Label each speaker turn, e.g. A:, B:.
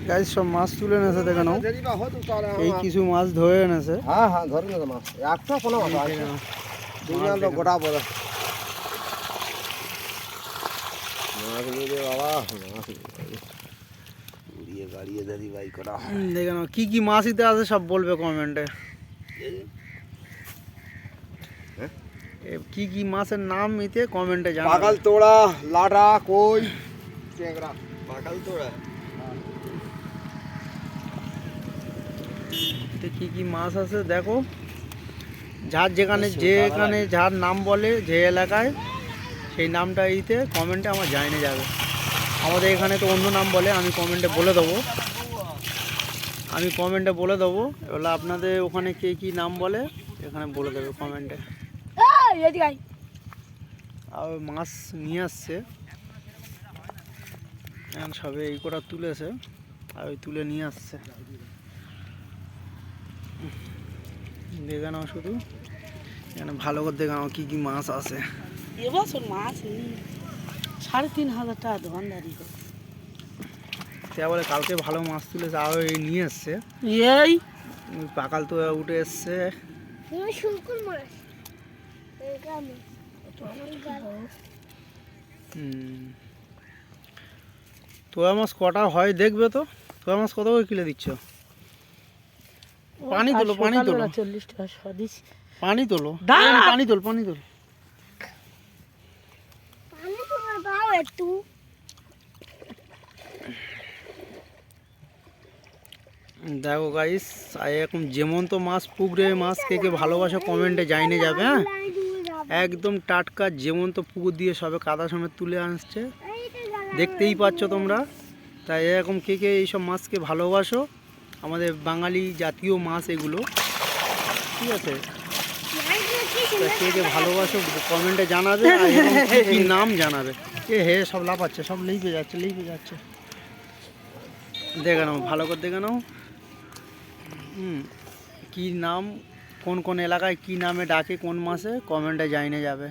A: Guys সব মাছ তুলে এনেছে দেখে নাও। এই কিছু মাছ ধরে এনেছে।
B: হ্যাঁ হ্যাঁ ধরে নেবে মাছ একটা কোনো মাছ আছে দুনিয়া লোক গোটা বড় মাছ নিয়ে বাবা মাছ উড়িয়ে গাড়িয়ে দাদি ভাই করা
A: দেখে নাও কি কি মাছ ইতে আছে সব বলবে কমেন্টে। কি কি মাছের নাম ইতে কমেন্টে জানাবে।
B: পাকাল তোড়া লাটা কই ট্যাংরা পাকাল তোড়া
A: কি কি মাছ আছে দেখো। যার যেখানে যার নাম বলে যে এলাকায় সেই নামটা ইতে কমেন্টে আমার জানিয়ে যাবে। আমাদের এখানে তো অন্য নাম বলে, আমি কমেন্টে বলে দেবো। এবার আপনাদের ওখানে কে কী নাম বলে এখানে বলে দেবে কমেন্টে। আর মাছ নিয়ে আসছে এখন সবে এই কটা তুলেছে আর ওই তুলে নিয়ে আসছে। দেখে নাও শুধু এখানে ভালো করে দেখে নাও কী কী মাছ আছে।
C: এবছর মাছ 3,500 টাকা দোকানদারি
A: বলে কালকে ভালো মাছ তুলেছে আর এই নিয়ে এসছে।
C: এই
A: পাকাল তো উঠে এসছে। তোয়া মাছ কটা হয় দেখবে তো। তোয়া মাছ কত করে কিলো দিচ্ছ? পানি তোলো
C: 40 টাকা দিচ্ছি।
A: পানি তোলো দেখো গাইস এখন যেমন তো মাছ পুকুরে মাছ কে কে ভালোবাসে কমেন্টে জানিয়ে যাবে। হ্যাঁ একদম টাটকা যেমন তো পুকুর দিয়ে সবে কাদা সমেত তুলে আসছে দেখতেই পাচ্ছ তোমরা। তাই এরকম কে কে এইসব মাছকে ভালোবাসো, আমাদের বাঙালি জাতীয় মাছ এগুলো, ঠিক আছে। কে কে ভালোবাসো কমেন্টে জানাবে আর কি নাম জানাবে। হে সব লাফাচ্ছে, সব লিপে যাচ্ছে। দেখে নাও ভালো করে দেখে নাও কি নাম, কোন কোন এলাকায় কি নামে ডাকে কোন মাসে কমেন্টে জানিয়ে যাবে।